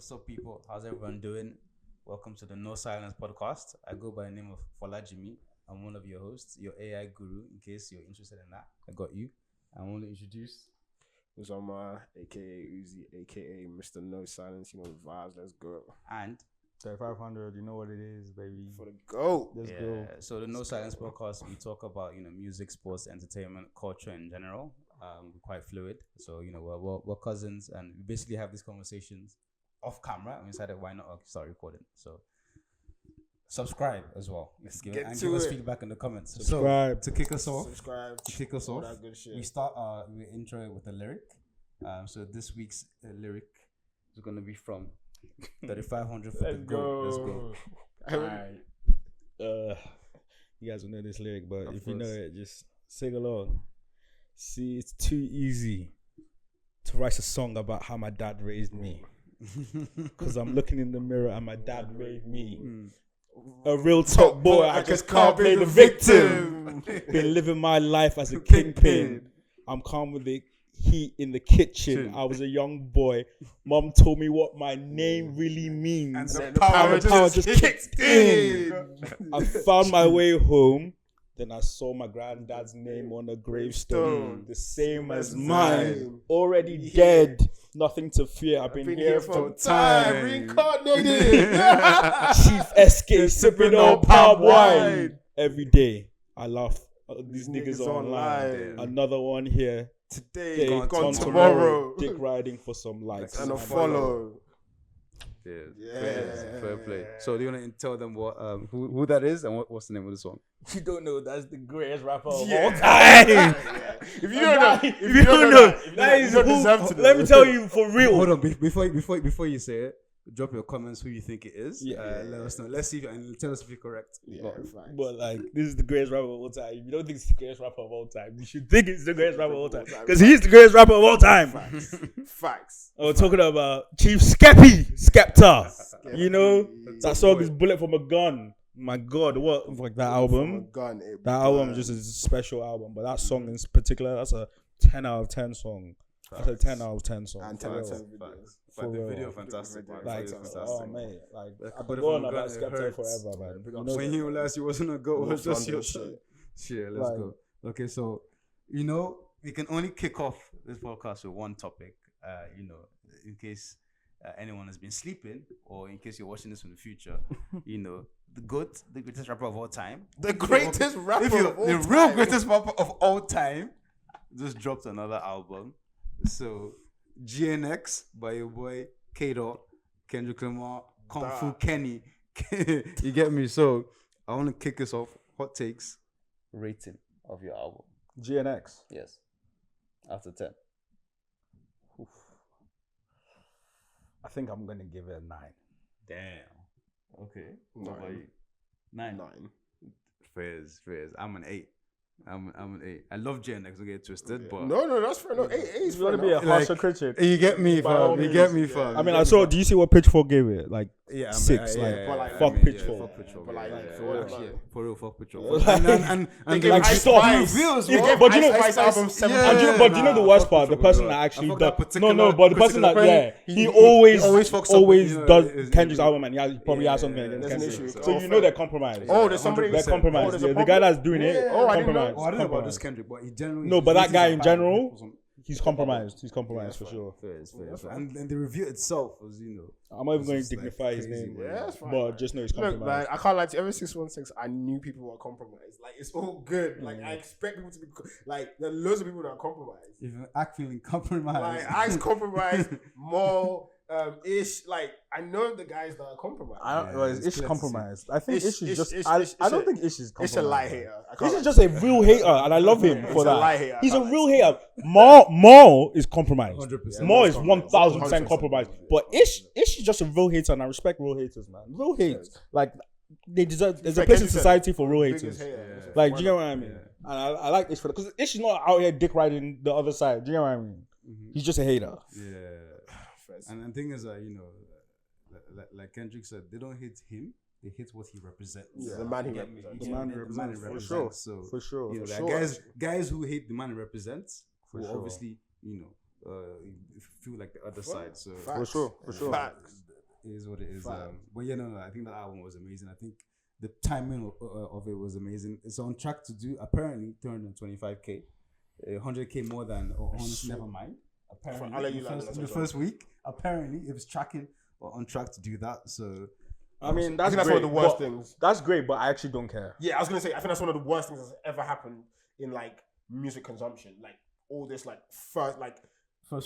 What's up, people? How's everyone doing? Welcome to the No Silence podcast. I go by the name of Folajimi. I'm one of your hosts, your AI guru. In case you're interested in that, I got you. I want to introduce Uzoma, aka Uzi, aka Mr. No Silence. You know the vibes. Let's go. and 500, you know what it is, baby. For the GOAT. Let's yeah. go. So the No Silence podcast, we talk about music, sports, entertainment, culture in general. We're quite fluid. So we're cousins, and we basically have these conversations off camera. And we decided why not start recording. So subscribe as well. Let's give us feedback in the comments. Subscribe. So to kick us off, All that good shit. we start we intro it with a lyric. So this week's lyric is gonna be from 3500 for the GOAT. Let's go. Alright. You guys will know this lyric, but if you know it, just sing along. See, it's too easy to write a song about how my dad raised me. Because I'm looking in the mirror and my dad raised me. A real top boy, I just can't play the victim. Been living my life as a kingpin. I'm calm with the heat in the kitchen. I was a young boy. Mom told me what my name really means. And the power just kicked in. I found my way home. Then I saw my granddad's name on a gravestone, the same as mine. Already dead, nothing to fear. I've been here for time. Reincarnated. Chief SK sipping on palm wine. Every day, I laugh at these niggas online. Another one here. Today, Gone gone tomorrow. Dick riding for some likes. And a follow. Fair play. So do you want to tell them what who that is and what's the name of the song? You don't know that's the greatest rapper of all Yeah. time. If you don't know, that is you don't deserve to know. Let me tell you for real. Hold on, before you say it, drop your comments who you think it is. Let us know. Let's see if and tell us if you're correct. But like, this is the greatest rapper of all time. If you don't think it's the greatest rapper of all time, you should think it's the greatest rapper of all time. Because he's the greatest rapper of all time. Facts. We're talking about Chief Skepta. You know, that song is Bullet from a Gun. My God, what like that album? That album is just a special album. But that song in particular, that's a 10 out of 10 song. That's a 10 out of 10 song. And 10 out of 10 videos. But the video fantastic. Like, fantastic. oh man, like I've But been going about Skepta forever, man. You know, when you realized you wasn't a GOAT, it was just your shit. Shit, let's go. Okay, so we can only kick off this podcast with one topic. In case anyone has been sleeping, or in case you're watching this in the future, the GOAT, the greatest rapper of all time. The greatest rapper of all time. The real greatest rapper of all time just dropped another album. So GNX by your boy K-Dot, Kendrick Lamar, Kung Fu Kenny. You get me? So I want to kick us off. Hot takes, rating of your album. GNX. Yes. After 10. Oof. I think I'm gonna give it a 9. Damn. Okay. Nine. What about you? 9. Fairs. I'm an 8. I'm an 8. I love GNX, don't get twisted, but No, that's fair. No, 8 is You want fair to be a enough. harsher critic. you get me, fam. You get me, fam. I mean, I saw. Do you see what Pitchfork gave it? Like 6. Fuck Pitchfork. Fuck Pitchfork. But like, For real, fuck Pitchfork. And They they gave like Ice stop Spice. reviews, Yeah, bro. but you know, Ice Spice album 7. but do you know the worst part? The person that actually does. No, but the person that he always fucks up, does Kendrick's album, and he probably has something against There's an Kendrick. issue. So you know they're compromised. Oh, there's somebody. They're compromised. there's a The guy that's doing it, I didn't know. compromised. I don't know about this Kendrick, but he generally. No, but that guy in general, he's compromised. He's compromised for sure. Fair. And the review itself was, I'm not even going to It's like dignify his crazy, name, man. Yeah, that's fine. but just know he's Look, man, compromised. I can't lie to you. Ever 616, I knew people were compromised. Like, it's all good. Like, I expect people to be like. There are loads of people that are compromised. If you act feeling compromised, Like, I's compromised. More Ish. Like, I know the guys that are compromised. Is Ish compromised? I think Ish is just. Ish I don't think Ish is compromised. It's a lie hater. Ish is just a real hater, and I love him for a that. lie hater. He's a real hater. Maul is compromised. 100%. Maul is 1000% 100%. compromised. But Ish is just a real hater, and I respect real haters, man. Real hate, like they deserve. There's a place in society for real haters. Like, do you know what I mean? And I like Ish for that because Ish is not out here dick riding the other side. Do you know what I mean? He's just a hater. Yeah. And the thing is, like Kendrick said, they don't hate him. They hate what he represents. Yeah, the man he get me? represents. The man he represents. For sure. So, For sure. like sure. guys who hate the man he represents For will sure. obviously, feel like the other side. So For sure. Facts. It is what it is. Fact. But yeah, no, I think that album was amazing. I think the timing of it was amazing. It's on track to do apparently 225k, 100k more than Honestly Nevermind. Apparently, I'll let you in the first week, apparently it was tracking on track to do that. So I mean, I think that's one of the worst things. That's great, but I actually don't care. Yeah, I was gonna say I think that's one of the worst things that's ever happened in like music consumption. Like all this like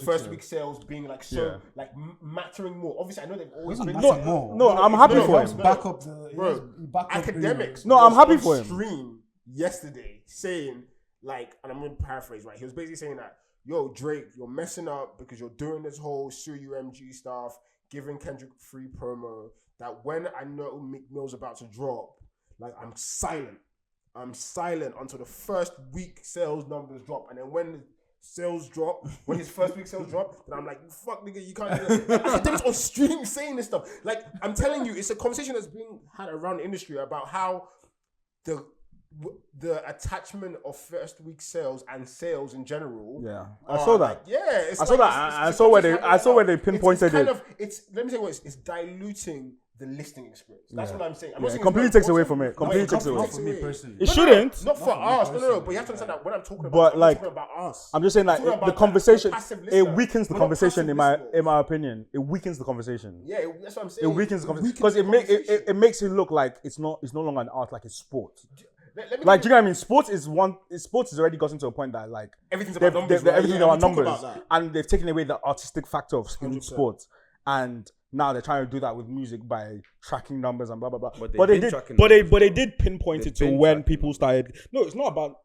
first week sales being like so like mattering more. Obviously, I know they've always been I'm happy for him. Back up the academics. No, I'm happy for him. Stream yesterday saying like, and I'm gonna paraphrase right. He was basically saying that, yo, Drake, you're messing up because you're doing this whole Sue UMG stuff, giving Kendrick free promo. That when I know Meek Mill's about to drop, like I'm silent until the first week sales numbers drop, and then when the sales drop, when his first week sales drop, then I'm like, fuck nigga, you can't do that. Academics on stream saying this stuff. Like I'm telling you, it's a conversation that's being had around the industry about how the attachment of first week sales and sales in general. Yeah, I saw that. Like, I saw that. I saw where they pinpointed it. Let me say what it's diluting the listing experience. That's what I'm saying. I'm not saying completely takes away from it. Completely takes away. For me personally, It shouldn't. Not for us. No. But you have to understand that when I'm talking about, But like, talking about us. I'm just saying like the conversation. It weakens the We're not conversation in passive my opinion. It weakens the conversation. Yeah, that's what I'm saying. It weakens the conversation because it makes it look like it's no longer an art, like it's sport. Like, do you know what I mean? Sports is already gotten to a point that like everything's about numbers. Everything's about numbers, and they've taken away the artistic factor of in sports, and now they're trying to do that with music by tracking numbers and blah blah blah. But they did pinpoint it to when people started. No, it's not about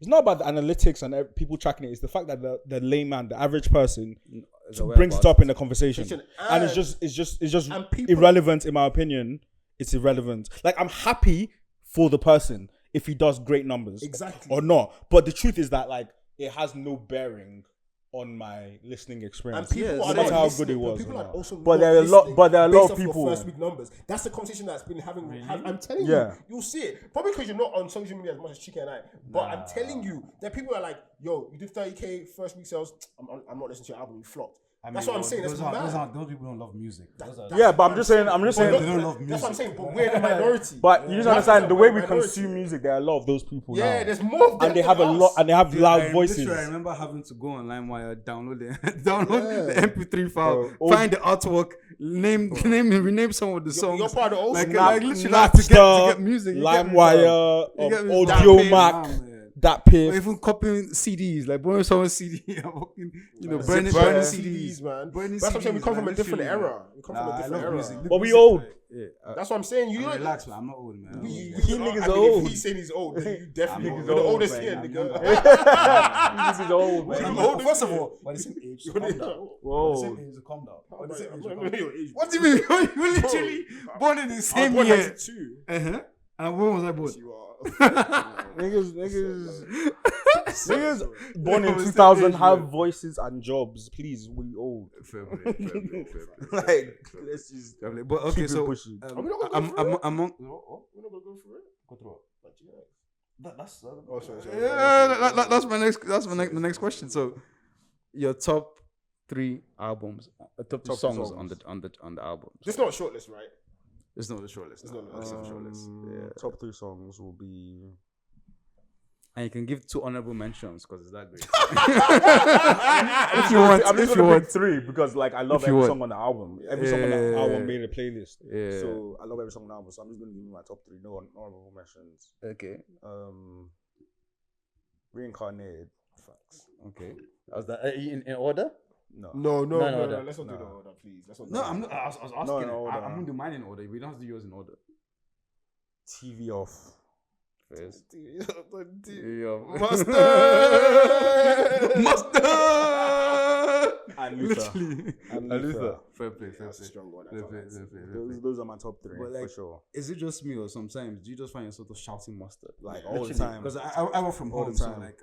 the analytics and people tracking it. It's the fact that the layman, the average person, brings it up in the conversation, and it's just irrelevant in my opinion. It's irrelevant. Like I'm happy for the person if he does great numbers, exactly, or not. But the truth is that like it has no bearing on my listening experience. And people no matter how good it was. But there are a lot of people. First week numbers. That's the conversation that's been having. I'm telling you, you'll see it. Probably because you're not on social media as much as Chica and I. But I'm telling you, there are people that are like, yo, you did 30k first week sales. I'm not listening to your album. You flopped. That's what I'm saying. Those people don't love music. But I'm just saying. They don't love music. That's what I'm saying. But we're the minority. But you just understand the way we consume music. There are a lot of those people now. Yeah, there's more of them. And they have a lot. And they have loud voices. I remember having to go on LimeWire, download the MP3 file, find the artwork, rename some of the songs. You're part of the old school. Like literally to get music. LimeWire, Audio Mac. That pay. Or even copying CDs, like borrowing someone's CD and fucking, burning CDs, man. That's what I'm saying. We come from a different era. But we old. That's what I'm saying. You relax, man. I'm not old, man. He niggas old. If he's saying he's old, then you definitely the oldest here, nigga. He's old, man. First of all, by the same age, calm down. Whoa. By the same age, calm down. What do you mean? You're literally born in the same year. And when was I born? Niggas born in 2000 have voices and jobs. Please, we old. Fair. Like, let's just. But okay, so I'm not among. We're not gonna go through it. Go through it. That's. Sorry. Yeah, that's my next. That's my next question. So, your top 3 albums, top 3 songs on the album. This is not a shortlist, right? It's not the shortlist. It's not the shortlist. Yeah. Top 3 songs will be. And you can give 2 honorable mentions because it's that great. If you want, I'm just gonna pick 3 because like I love every song on the album. Every song on the album made a playlist. Yeah. So I love every song on the album. So I'm just gonna give you my top 3. No honorable mentions. Okay. Reincarnated. Facts. Okay. Was that in order? No. Let's not do the order, please. I'm not. I was asking. I'm gonna do mine in order. We don't have to do yours in order. TV off. First. Mustard. And Luther. Fair play. That's a strong one. Those are my top 3 like, for sure. Is it just me or sometimes do you just find yourself shouting mustard like all the time? Because I work from home, so like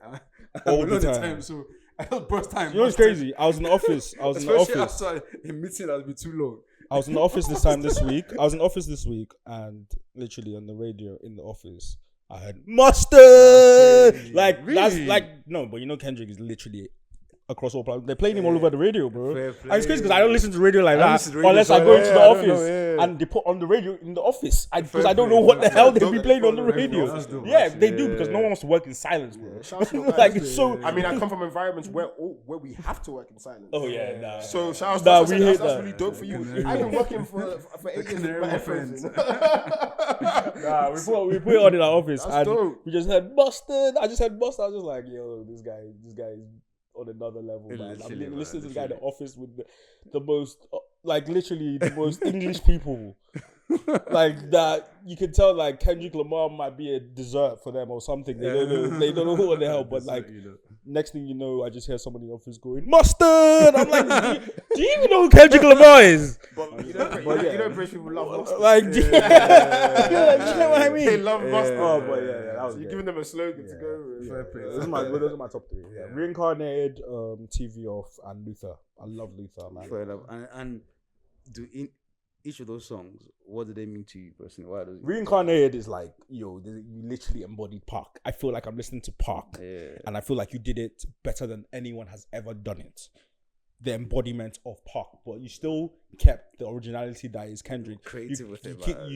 all the time. So I just burst time. You know what's crazy? I was in the office. After a meeting that would be too long. I was in the office this week, and literally on the radio in the office, I heard mustard. Like really? That's like no, but you know Kendrick is literally across all platforms. They're playing him all over the radio, bro. Fair And it's crazy play. because I don't listen to radio like I don't that listen to radio, unless so I go into the I don't office know, yeah. and they put on the radio in the office because Fair I don't play, know what fair the play. hell they Don't be get playing on phone the on the radio. radio. That's dope, Yeah, actually. they do because no one wants to work in silence, bro. Shout out to your guys. Like it's so. I mean, I come from environments where we have to work in silence. Oh yeah, nah. So shout out Nah, to we that's, hate that's that. really dope for you. Canary. I've been working for 8 years with Canary my friends. headphones. Nah, we put it on in our office That's and dope. we just had Mustard. I just had Mustard. I was just like, yo, this guy is on another level, man. Literally, I'm listening to the guy in the literally. office with the most, like literally the most English people. Like that, you can tell like Kendrick Lamar might be a dessert for them or something. They don't know. They don't know what the hell. But like, next thing you know, I just hear somebody in the office going Mustard. I'm like, do you even know who Kendrick Lamar is? But you know, British people love mustard. Like, do you know what I mean? They love mustard. Oh, but yeah, that was So you're great. giving them a slogan to go with. Fair play. Those are my top three. Yeah. Yeah. Reincarnated, TV off, and Luther. I love Luther, man. Fair enough. And do in each of those songs, what do they mean to you personally? Why does Reincarnated is like, yo, you literally embodied Park. I feel like I'm listening to Park, and I feel like you did it better than anyone has ever done it. The embodiment of Park, but you still kept the originality that is Kendrick. creative with it? You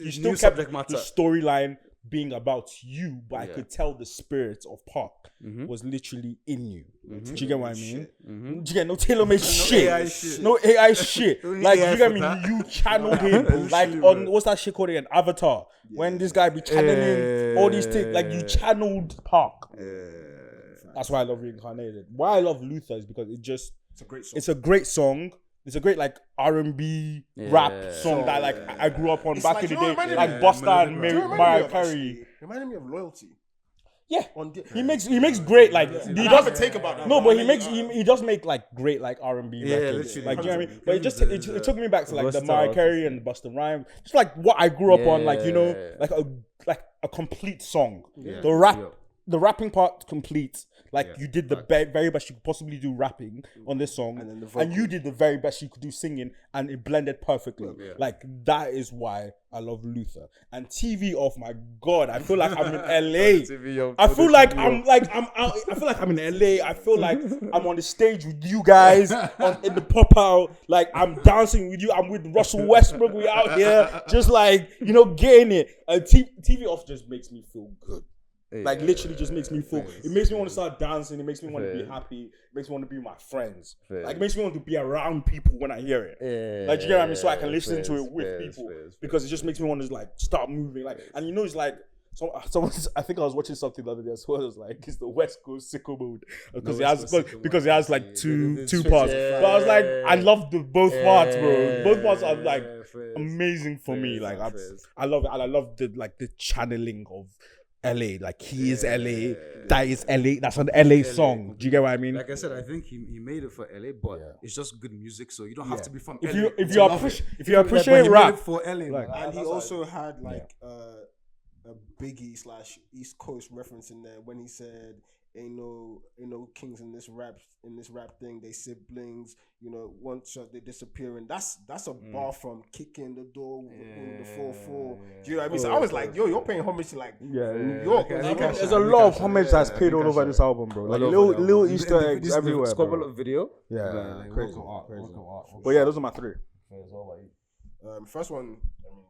New still kept subject the matter. storyline being about you, but I Yeah. could tell the spirit of Park was literally in you. Do you get what I mean? Do you get no tailor-made shit? AI shit. No AI shit. Don't need Like, AI you get for me? that. You channeled him. Like, on, what's that shit called again? Avatar. When this guy be channeling all these things. Like, you channeled Park. That's why I love Reincarnated. Why I love Luther is because It's a great song. it's a great song. It's a great like R&B rap song that like I grew up on It's back like, in the you know, day, it reminded like me- Busta and Do Do you remember Mariah me of, Carey. actually? Reminded me of Loyalty. Yeah, On he makes great like I he have a does. take about that. No, but he I makes mean, he does make like great like R&B Yeah, records. literally. Like, do you know what I mean? 100%. But it took me back to like the Versatile Mariah Carey and the Busta Rhymes, just like what I grew up on. Like, you know, Yeah. like a complete song. Yeah. The rapping part complete. Like Yeah. you did the very best you could possibly do rapping on this song, And then the and you vocal. did the very best you could do singing, and it blended perfectly. Yeah. Like that is why I love Luther. And TV off, my God, I feel like I'm in LA. I feel like I'm out. I feel like I'm in LA. I feel like I'm on the stage with you guys in the pop out. Like I'm dancing with you. I'm with Russell Westbrook. We out here just like, you know, getting it. And TV off just makes me feel good. Like literally just makes me feel. It makes me want to start dancing. It makes me want to be happy. It makes me want to be with my friends. Like it makes me want to be around people when I hear it. Like, you get what I mean? So I can listen to it with people because it just makes me want to like start moving. Like, and you know, it's like someone. I think I was watching something the other day as well. It was like it's the West Coast sicko mode because it has like two parts. But I was like, I love both parts, bro. Both parts are like amazing for me. Like I love it, and I love the channeling of LA. Like he is LA. That is LA. That's an LA song. Do you get what I mean? Like I said, I think he made it for LA, but it's just good music, so you don't have to be from If LA. you But he appreciate made rap, it for LA, Like- man. And he also had like a Biggie / East Coast reference in there when he said, "Ain't no kings in this rap thing. They siblings. You know, one shot they disappear." And that's a bar from Kicking the Door in the 4-4. Do you know what I mean? So I was like, yo, you're paying homage to like New York. Okay, New York. there's a lot of homage that's paid all over this album, bro. Like little Easter eggs everywhere. It's got a bro. lot of video. Yeah, crazy. Crazy. But yeah, those are my three. First one, I mean,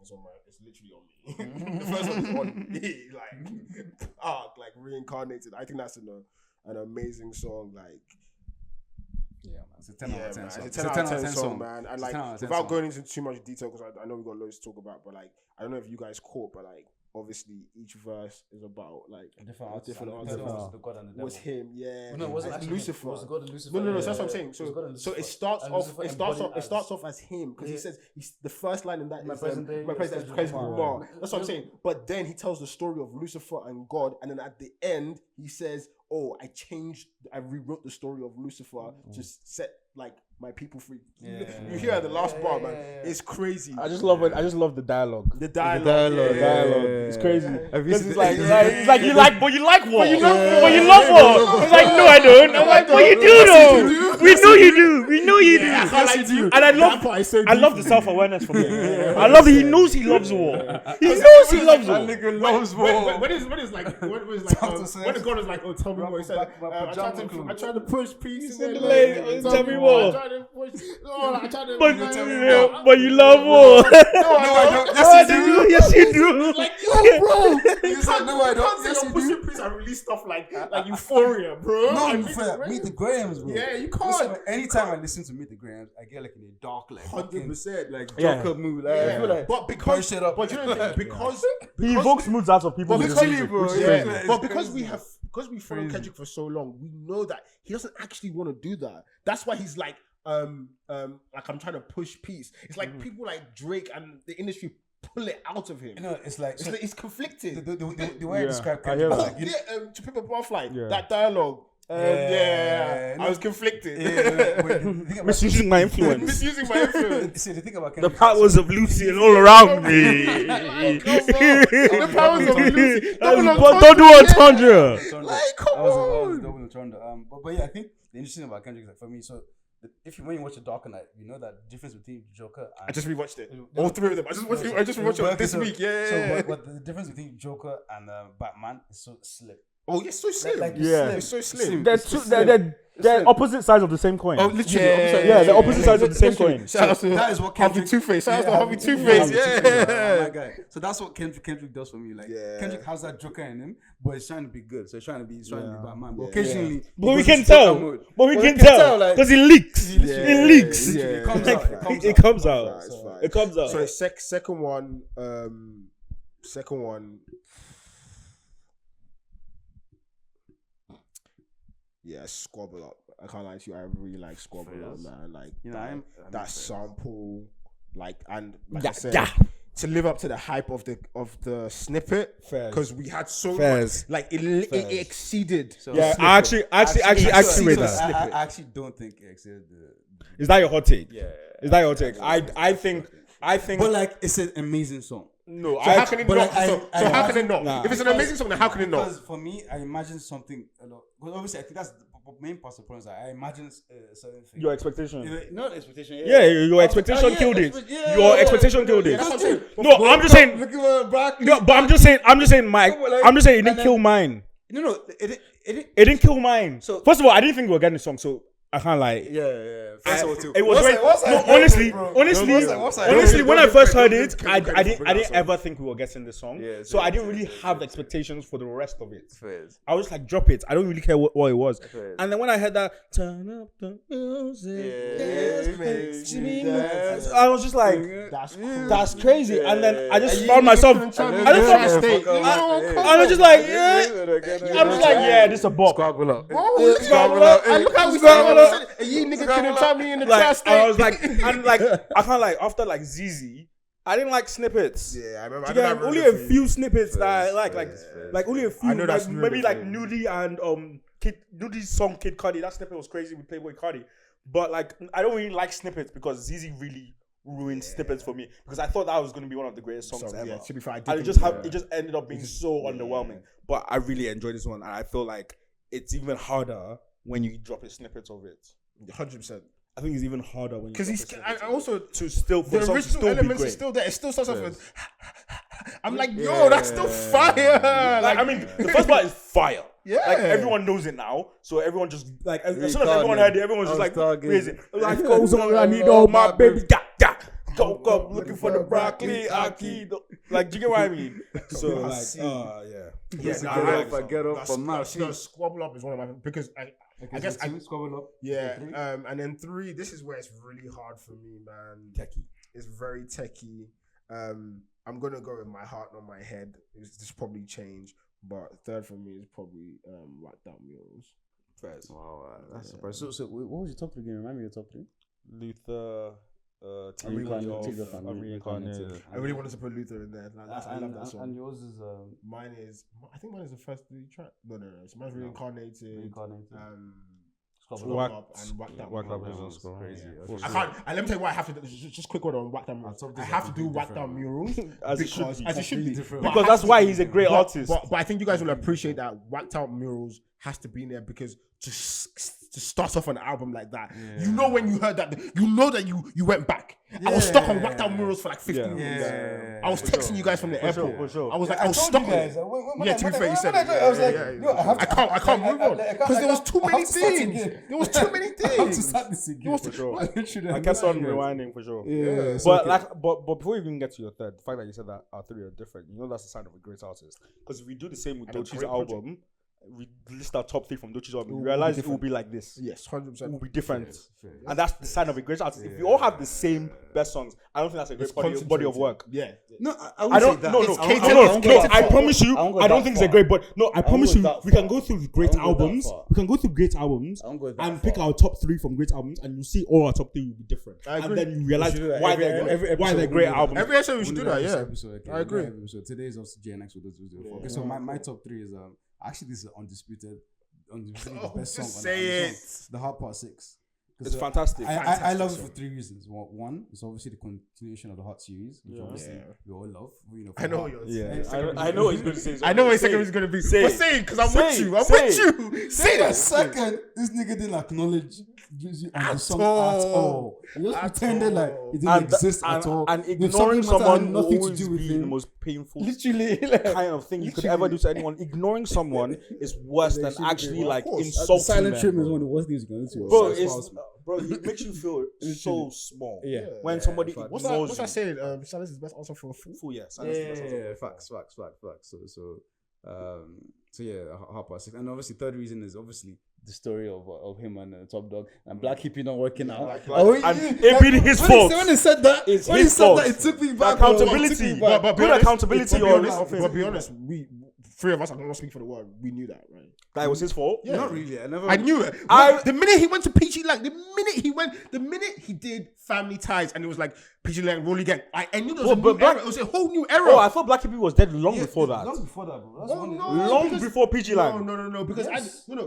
it's literally on me. The first one is on me, like like Reincarnated. I think that's an amazing song. Like, Yeah, man. It's a 10 out of 10 man, song. it's a 10 out of 10 song, man. And It's a like, 10 out of 10 without song. going into too much detail, because I know we got loads to talk about, but like, I don't know if you guys caught, but like, obviously each verse is about like a different artist. Was him, yeah. No, it wasn't actually Lucifer. It was God and Lucifer. No, Yeah, that's what I'm yeah. saying. It was God and So Lucifer. it starts And off. Lucifer It starts embodied off as him because he Yeah. says the first line in that My is present day, my present is present Lamar. Lamar. That's what I'm saying. But then he tells the story of Lucifer and God, and then at the end he says, "Oh, I rewrote the story of Lucifer to set like my people free." You hear at the last bar, man. It's crazy. I just love it. I just love the dialogue. The dialogue. It's crazy. Have you Because seen it's the- like it's like you like what? But you love what? It's like, no, I don't. I'm like, but you do though. We know you do. We know you do. I can't lie to you. And I love, That part is so I love the deep. self-awareness from him. I love that he knows he loves war. He knows he loves war. Nigga loves war. When the God was like, oh, tell me more. He said, I tried to push peace in the lane. Tell me more. I tried to push. I tried to. But you love war. No, I don't. Yes, you do. Like, yo, bro. He's like, no, I don't. Yes, you pushing peace and release stuff like Euphoria, bro. No, And Meet the Grahams, bro. Yeah, you can't. Listen, anytime I listen to Meet the Grahams, I get like in a dark, like 100%. like Yeah. Joker mood. Like, I feel like But because, shit up. but you know the thing, because He evokes moods out of people. But with because, his music, bro, which is yeah. crazy. but because we followed Crazy. Kendrick for so long, we know that he doesn't actually want to do that. That's why he's like I'm trying to push peace. It's like people like Drake and the industry pull it out of him. you know, it's like It's conflicted. the way I Yeah, describe I hear Kendrick, that. like, Yeah, to Pimp a Butterfly, Yeah. that dialogue. Yeah. I was conflicted. Misusing my influence. Misusing my influence. See, the thing about The Kendrick, powers of Lucy and all around me. The powers of Lucy. But don't do entendre. Like, come I was on. double entendre. But yeah, I think the interesting about Kendrick is like, for me, so when you watch a Dark Knight, you know that difference between Joker and I just rewatched it. All three of them. I just rewatched it this week. Yeah. So what the difference between Joker and Batman is so slim. Oh, it's so slim. Like, Yeah. It's so slim. They're opposite sides of the same coin. Oh, literally. Yeah, the opposite sides of the same coin. Shout out to That is what Harvey Kendrick. Two-Face. Shout out to Yeah, Harvey Two-Face. Yeah. my guy. So that's what Kendrick does for me. Like Yeah. Kendrick has that Joker in him, but he's trying to be good. So he's trying to be Batman. But Yeah. occasionally, But we he goes can into Joker tell. mode. But we But can we can tell tell, like- because it leaks. Yeah. It leaks. Yeah. It comes Like, out. it comes out. It's fine. It comes out. So second one. Yeah, Squabble Up. I can't lie to you. I really like Squabble Up, Yes. man. Like You know, I'm that sample, like and like Yeah, I said, yeah. to live up to the hype of the snippet, Fairs. because we had so Fairs. much, like it exceeded. So- Yeah, Snippet. I actually activate so- that. I actually don't think it exceeded the. Is that your hot take? Yeah. Is that your take? I think. But like, it's an amazing song. No, So how can it but not? like, So I- how can it not? Nah. If it's an amazing song, then how can it not? Because for me, I imagine something a lot. Because obviously, I think that's the main part of the problem. Is that I imagine a certain thing. your expectation. Not expectation. Yeah, your expectation yeah, killed it. yeah, Your yeah, expectation killed it. that's what I'm saying. No, I'm just saying. Look at Brock. No, but I'm just saying, Mike. No, but like- I'm just saying it didn't and kill mine. No, it It didn't kill mine. So- First of all, I didn't think we were getting the song, so I can't lie. yeah. First of all, too. It was very, what's no, that? honestly, Bro. honestly, What's that? honestly, when I first heard it, Don't I give didn't credit for that ever think we were getting the song. Yeah, So I didn't really have the expectations for the rest of it. Fairs. I was like, drop it. I don't really care what it was. Fairs. And then when I heard that, turn up the music, Yeah, makes makes me me dance. dance. I was just like, That's cool. that's crazy. And then I just And found you myself. couldn't try to I just do found that myself. state. I was just like, yeah. I was like, yeah, this is a bop. Squabble up. Whoa, look Squabble up. and look how we Squabble up. said, and you nigga couldn't tell me in the Like, trash I was state. like, and like, I can't like after like ZZ, I didn't like snippets. Yeah, I remember. Do you get only a few snippets that I like only a few. I know that's like, maybe ruined like for you. Nudie and Nudie's song Kid Cudi. That snippet was crazy with Playboy Cardi, but like I don't really like snippets because ZZ really ruined snippets for me because I thought that was going to be one of the greatest songs ever. Yeah, to be fair, I did And it think just ended up being so underwhelming. But I really enjoyed this one, and I feel like it's even harder when you drop a snippet of it. 100%. I think it's even harder when you Because drop he's a snippet and of it. also to still for the the song to original still be elements are great. still there. It still starts off with. I'm like, yo, that's still fire. Like, I mean, the first part is fire. Yeah. Like, everyone knows it now. So everyone just, like, as soon as Retarded. everyone heard it, everyone was just like, Stargazing. crazy. Life goes on, I need all my baby. Da, da. Woke up looking for the broccoli, aki. Like, do you get what I mean? So, like, yeah. Yeah, Get up for my seat. Squabble Up is one of my because I guess I Squabble up. yeah. And then 3. This is where it's really hard for me, man. Techie. It's very techie. I'm gonna go with my heart, not my head. This probably change, but 3rd for me is probably Whacked Out Murals. First. Wow, that's surprising. So what was your top 3 again? Remind me your top 3. Luther, Reincarnated. I really wanted to put Luther in there. I love that song. And yours is Mine is, I think mine is the first 3 track. No. So mine's Reincarnated. Reincarnated. Squabble Up and Whacked Out Whacked Out Murals. Murals. Crazy. Yeah. I can't. And let me tell you why I have to. Just quick one on Whacked Out Murals. I have to do Whacked Out Murals As it should because be. as it should be. Different. But I Because have that's to why do- he's a great artist. But I think you guys will appreciate that Whacked Out Murals has to be in there because to start off an album like that, you know when you heard that, you know that you went back. I was stuck on Whacked Out Murals for like 15 minutes. I was texting you guys from the airport. For sure. I was like, I was stuck on it. Yeah, to be fair, you said it. I was like, I can't move on because there was too many things. There was too many I have to things. start this again. For sure. Literally, I kept on rewinding for sure. Yeah, But before you even get to your third, the fact that you said that our three are different, you know that's a sign of a great artist. Because if we do the same with And a Dochi's great album, we list our top 3 from Dochi's album, we realize it will be like this. Yes, 100%. It will be different. And that's the sign of a great artist. If we all have the same best songs, I don't think that's a great body of work. Yeah. No, I don't. No. I promise you. I don't think it's a great. But no, I promise you. We can go through great albums. We can go through great albums and pick our top 3 from great albums, and you see all our top 3 will be different. And then you realize why they're great albums. Every episode we should do that. Yeah, I agree. So today is also GNX with us. Okay, so my top 3 is actually this is undisputed the best song. Say it. The Hot Part 6. It's fantastic. I love it for 3 reasons. One is obviously the continuation of the Hot series, which obviously we all love. You know, I know yours. I know what he's going to say. I know what his second is going to be. Say But it. say it because I'm with you. I'm Say with you. Say the that. second, this nigga didn't acknowledge Drizzy on the song all. at all. He just At pretended like all. it didn't exist at all. And The ignoring subject matter had someone will nothing to always do with be the him. most painful Literally, kind of thing you could ever do to anyone. Ignoring someone is worse than actually like course. insulting silent them. treatment is one of the worst things you can do to Bro, yourself. it makes you feel so small. Yeah. When somebody What's ignores that saying? Silence is the best answer for a fool. you. Silence is the best answer. Facts. So yeah, Hot Part 6, and obviously third reason is obviously the story of him and Top Dog and Black Hippie not working out. And it being his fault. When he said that, It's his fault. it took me back. Accountability. But Good accountability on But be honest, we 3 of us, I cannot speak for the world. We knew that, right? that it was his fault. Yeah. Not really. I knew it. The minute he went to PG Lang, the minute he did Family Ties, and it was like PG Lang, Rolly Gang. I knew there was a new era. It was a whole new era. Oh, I thought Black Hippie was dead long before that. Long before that, bro. That's Oh, one. no. Long because- before PG Lang. No. Because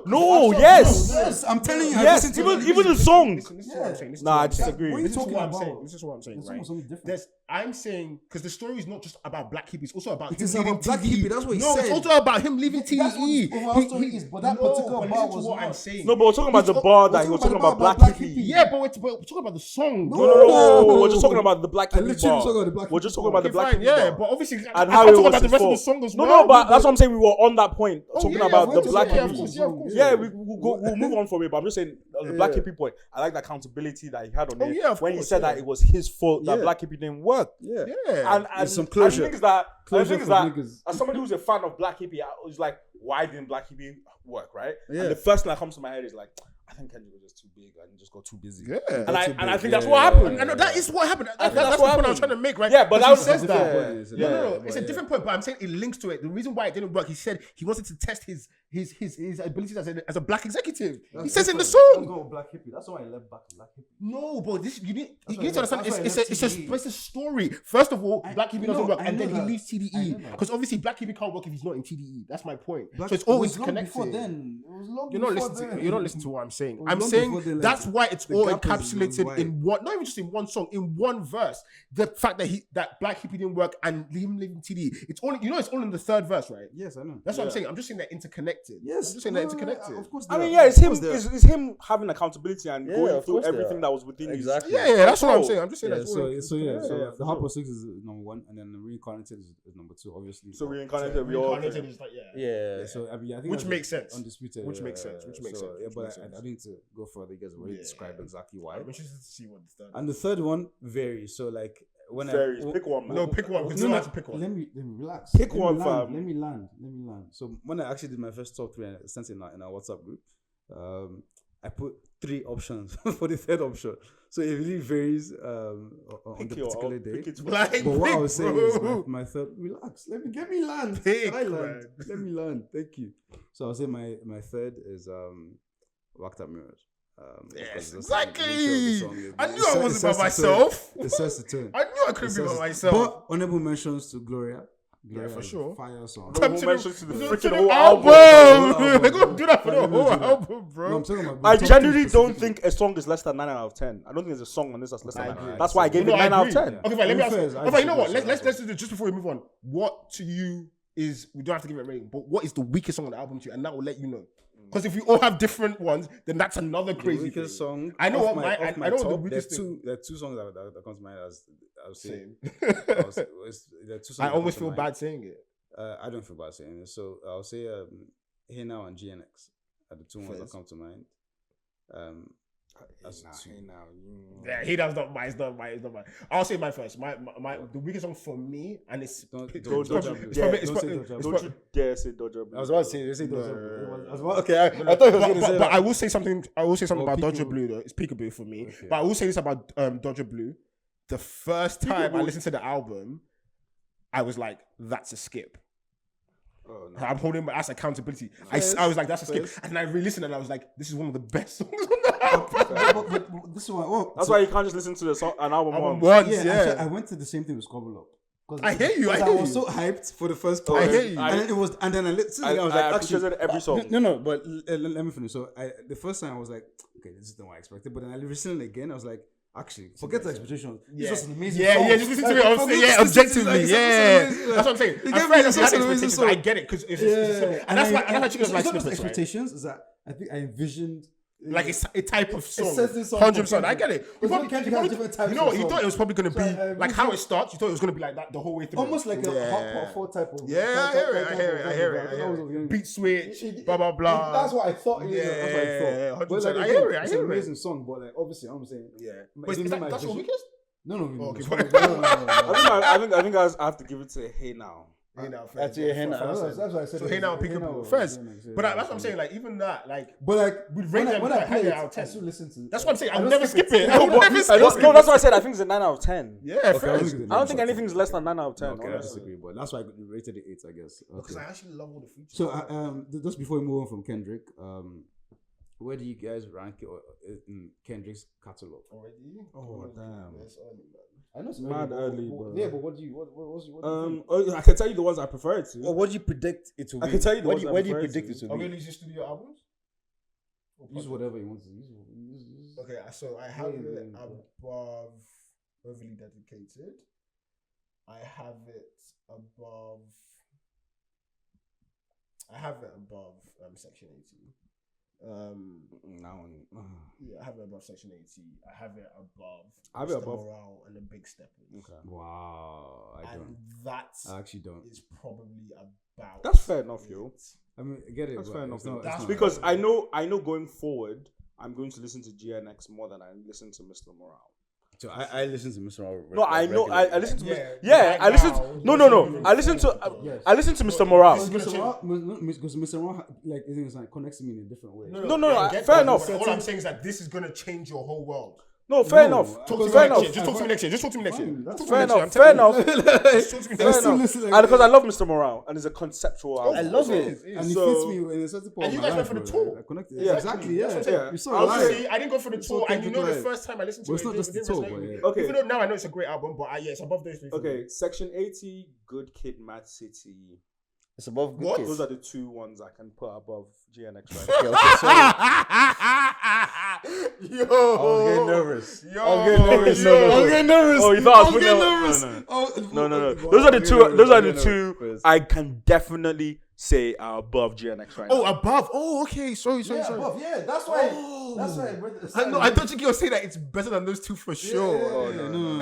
No, yes. Yes, I'm telling you. Yes, even the song. Listen to what I'm saying. Nah, I disagree. What are you This is talking what I'm about? saying. This is what I'm saying, It's right? almost something different. I'm saying because the story is not just about Black Hippie, it's also about It him is leaving about Black TDE. Hippie, that's what he No, said. it's also about him leaving TDE. That's what his overall story is, but that particular bar listen to was what not. I'm saying. No, but we're talking about the bar that he was talking about Black Hippie. Yeah, but we're talking about the song. No. We're just talking about the Black I Hippie literally bar. talking about the Black We're Hippie just talking bar. about the Black Hippie Yeah, bar. but obviously, And I how can't it talk was about the his rest of fault. the song as No, well. but that's what I'm saying. We were on that point talking yeah, about of the course, Black yeah, of Hippie. course, yeah, of course. Yeah, we'll move on from it. But I'm just saying the Black Hippie point. I like the accountability that he had on it yeah, of when he course, said yeah. that it was his fault that Yeah. Black Hippie didn't work. Yeah. Yeah. And some closure. And the Closure thing is for that niggas. as somebody who's a fan of Black Hippie, I was like, why didn't Black Hippie work, right? Yeah. And the first thing that comes to my head is like, I think Kendrick was just too big and just got too busy. Yeah. And I think that's what happened. I know that is what happened. I think That's that's the what point I'm happened. trying to make, right? Yeah, but Because that was he says that. Yeah. It's a different point, but I'm saying it links to it. The reason why it didn't work, he said he wanted to test his abilities as a black executive. He says in the song. Go Black Hippie. That's why I left back to Black Hippie. No, but this you need to what I understand. left- It's that's why I left a story. First of all, Black Hippie doesn't work, I and know then he that. leaves I know TDE that. because obviously Black Hippie can't work if he's not in TDE. That's my point. Black- So it's all it was long interconnected. before then. It was long You're not before listening. then. You're not listening to what I'm saying. was I'm long saying before then, like, that's why it's the all gap is encapsulated wide. in one, not even just in one song, in one verse. The fact that Black Hippie didn't work and him leaving TDE. It's all it's all in the third verse, right? Yes, I know. That's what I'm saying. I'm just saying they're interconnected. Yes, I'm just saying they're interconnected. Of course, I mean, they yeah, are. it's Of him. course they are. It's him having accountability and going of through course they everything are. that was within Exactly. Yeah, that's what I'm saying. I'm just saying Yeah, that's all. so the Hot Part 6 is number 1, and then the Reincarnated is number 2, obviously. So reincarnated, we all. Reincarnated is like Yeah, so I mean, I think Which that's makes sense. Undisputed. Which makes sense. Which makes sense. Yeah, Which but makes sense. I need to go further. You guys already described exactly why. I'm interested to see what the third. And the third one varies. So like when Varies. I Pick one, man. No, pick one. Because you don't have to pick one. Let me relax. Pick Let me one, land, fam. Let me land. So when I actually did my first top 3 and I sent it in our WhatsApp group, I put 3 options for the third option. So it really varies on the particular day. Like, But what I was saying is bro. my third. Relax. Let me land. Pick, Can I land? man. Let me land. Thank you. So I'll say my third is Whacked Out Mirrors. Yes, because that's the nature of the exactly. song. I It knew I sets- wasn't it by sets the tone. myself. It sets the tone. I knew I couldn't be by myself. But honorable mentions to Gloria. Gloria for is a sure. Fire song. Honorable mentions to the to freaking the whole album. album. We're gonna do that for the We're gonna whole do that. album, No, bro. I'm talking about I top genuinely three don't specifically. think a song is less than 9 out of 10. I don't think there's a song on this that's less than I 9. agree. That's why I gave No, it 9 out of agree. 10. Okay, fine. Let me ask. Fair, I Okay, you know what? disagree, Let's so do just before we move on. What to you is we don't have to give it a rating, but what is the weakest song on the album to you, and that will let you know. Because if we all have different ones, then that's another crazy thing. song. I know off what my, my, off I my know what the top. weakest thing. There are two songs that come to mind as I would say. Same. There are two songs I that almost come feel to bad mind. saying it. I don't feel bad saying it. So I'll say Hey Now and GNX are the two ones that Fairs. come to mind. That's two. Yeah, he does not mine. It's not mine. It's not mine. I'll say mine first. My the weakest song for me, and it's Don't it's say probably- Dodger Blue. it's probably- it's Don't say probably- Dodger it's Blue. probably- Don't you dare say Dodger Blue. I was about to say they say No. Dodger Blue. I was about, okay, I thought he was going to say But that. I will say something. I will say something Well, about Dodger Peekaboo. Blue though. It's Peekaboo for me. Okay. But I will say this about Dodger Blue. The first time I listened to the album, I was like, "That's a skip." Oh, no. I'm holding my ass accountability. I was like, "That's a skip," and I re-listened and I was like, "This is one of the best songs on the album." But this one, oh, That's why you can't just listen to the song, an album Album once. once, yeah, actually, I yeah. went to the same thing with Squabble Up. 'Cause- I hear you, I 'cause hear I was you. so hyped for the first I part. hear you. And then it was, and then I listened. I was like, I actually, appreciated every song. No, but let me finish. So the first time I was like, okay, this is not what I expected. But then I listened again. I was like, actually, forget the expectations. Yeah. This was an amazing Yeah, song. yeah, just listen to Like, it. for me, Yeah, this is objectively, like, it's yeah. amazing, like- That's what I'm saying. You I'm get me? fair enough. It's You had such an amazing expectations. song. I get it because it's Yeah, and that's why I it's just like not just snippets, right? expectations. Is that I think I envisioned Like it's a type of song. certain song 100%. for I get it. Kendrick. But Kendrick has different types You know, of you songs. thought it was probably going to be So, like how it starts. You thought it was going to be like that the whole way through. almost like a Yeah. hot pot 4 type of. Yeah, I hear it. I hear it. I hear I it. it. Beat switch, blah blah blah. That's what I thought. Yeah, that's what I Yeah, thought. 100%. But like, I again, hear it. I it's hear an it. amazing song, but like obviously, I'm saying. Yeah, It but didn't my that's your vision. weakest. No, Okay, no, fine. no. I think I have to give it to Hey Now. Hey now, Actually, Hey Now. That's what I said. So Hey Now, Peekaboo. First, but that's what I'm saying. Like even that, like But like We'd when rate I them when I like play higher it, out of I 10. still listen to. that's what I'm saying. I I'll don't never skip skip it. it. I will never skip No, it. that's why I said I think it's a 9 out of 10. Yeah, Okay, first. I don't think anything's less than 9 out of 10. Okay, I honestly. disagree, but that's why I rated it 8, I guess. Because Okay. I actually love all the features. So just before we move on from Kendrick, where do you guys rank it in Kendrick's catalog? already. Oh, damn. That's early, man. I know it's Mad but- early, but- but- yeah, but what do you think? I can tell you the ones I prefer it to. Well, what do you predict it to be? I can tell you the Where ones do I where do you prefer predict to. it to Are we be? using studio albums? Use whatever you want to use. Okay, so I have Yeah, it yeah. above overly dedicated. I have it above. I have it above Section 80. Now, Yeah, I have it above Section 80. I have it above. I have it Mr. above- Morale and the Big Steppers. Okay. wow, I And don't. that I actually don't. is probably about. That's fair enough, yo. it. I mean, I get it. That's but fair enough. it's not- That's it's not- Because I know going forward, I'm going to listen to GNX more than I listen to Mr. Morale. So I listen to Mr. Morale. No, I know. I listen to. Yeah, Yeah, I right listen. now, No. I listen to. I listen to Mr. Morale. Because Mr. Ron, like, it's like connects me in a different way. No, I I- get fair that, enough. but all I'm saying is that this is gonna change your whole world. No, fair No, enough. Talk to me Fair next year. enough. Just talk to me next year. Just talk to me next year. Fine, that's Talk to me Fair next year. enough. I'm Fair telling you. enough. Just talk to me Fair next still year. enough. listen like- And because I love Mr. Morale and it's a conceptual album. I love it. And it So- fits me in a certain part. And you of my guys went for life, the bro. tour. I connected. Yeah, Yeah, exactly. That's what I'm saying. Yeah, you saw it Obviously, live. I didn't go for the You saw tour, and you Kendrick know the live. first time I listened to Well, it, it's not it just the didn't tour, resonate but with me. yeah. Okay. Even though now I know it's a great album, but it's above those three. for me. Okay, Section 80, Good Kid, Mad City. It's above good What? kids. Those are the two ones I can put above GNX right Okay, so Yo, I was getting nervous. Yo, I was getting nervous. yo. I was getting nervous. Oh, you thought I was I'm putting getting that- nervous. No. Those are the two. Those are the two I can definitely say are above GNX right Oh, now. above. Oh, okay. Sorry. Yeah, above, yeah, that's why. That's why. I know. I don't think you'll say that it's better than those two for sure.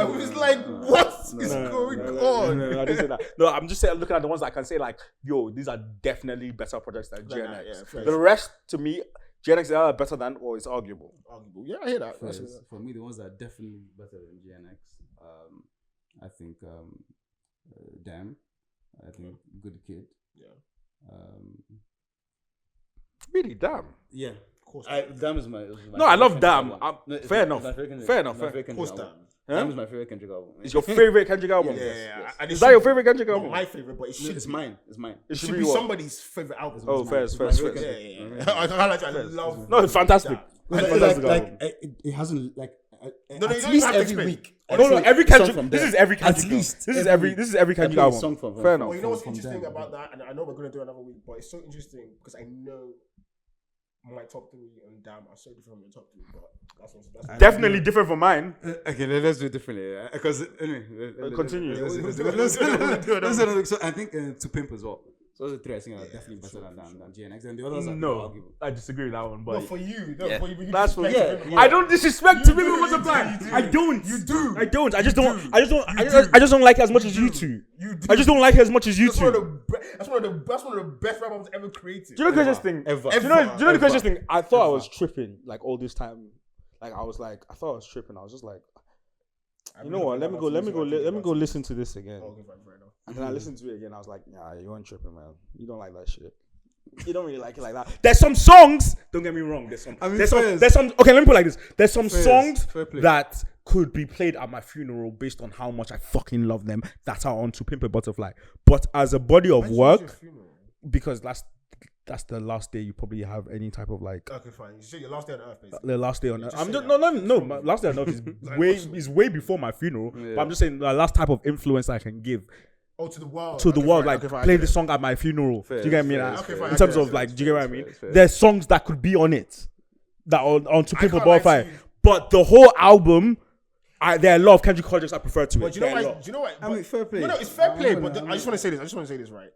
I was like, what is going on? No, I didn't say that. No, I'm just saying, looking at the ones that I can say like, yo, these are definitely better projects than GNX. yeah, fair. The rest, to me, GNX is either better than or it's arguable. Arguable. Yeah, I hear that. That's it. For me, the ones that are definitely better than GNX, I think Damn. I think Good Kid. Yeah. Really, damn. Yeah. Of course. Damn is my. No, I love Damn. It's Fair my enough. favorite Kendrick- Fair enough. my favorite Of course, Kendrick Damn. album. Huh? Damn is my favorite Kendrick album. It's your favorite Kendrick album? Yeah. And Is that your favorite Kendrick Not album? my favorite, but it should It's be. mine. It's mine. It should be be what? somebody's favorite album. Oh, It's first. my Yeah, favorite yeah. Kendrick. I love. No, it's fantastic. Like, Fantastic like, album. it hasn't like. No, you at don't least even have to every explain. week. No, every song Kendrick. from This there. is every Kendrick. At least This is every every Kendrick least album. song from- Fair enough. Well, you know what's from interesting them. about that, and I know we're going to do another week, but it's so interesting because I know my top 3 and damn, I'm so different from your top 3, but that's Definitely different from mine. Okay, let's do it differently. Because anyway, Continue. So I think To Pimp as well. So those are 3 I think are definitely better than GNX, and the others are arguable. I disagree with that one. But no, for you. No, Yeah. for you. That's for disrespect I don't disrespect to people who apply. I don't. You do. I don't. I just You don't. do. I just don't. You I do. just don't like it as much as you two. You do. I just don't like it as much as you That's one of two. that's one of the best rap albums ever created. Do you know the craziest thing? Ever. Do you know the Ever. craziest thing? I thought I was tripping like all this time. Like I thought I was tripping. I was just like, you know what? Let me go listen to this again. Okay, fine, fair enough. And then I listened to it again. I was like, nah, you weren't tripping, man. You don't like that shit. You don't really like it like that. There's some songs. Don't get me wrong. There's some. There's some. Okay, let me put it like this. There's some songs that could be played at my funeral based on how much I fucking love them. That are on To Pimp a Butterfly. But as a body of work, because that's the last day you probably have any type of like. Okay, fine. You say your last day on earth, basically. The last day on earth. I'm just that. no. My last day on earth is way before my funeral. Yeah. But I'm just saying the last type of influence I can give. Oh, to the world. To the world, fine, like fine, play okay. the song at my funeral. Do you get me? Like, Okay, fine, in terms I of get like, it. do you get what I mean? fair. There's songs that could be on it that are on To Pimp a can't lie to Butterfly, you. but the whole album, there are a lot of Kendrick projects I prefer to But it. do you know There are a what? lot. Do you know what? I mean, fair play. No, it's fair play. But I just want to say this. Right.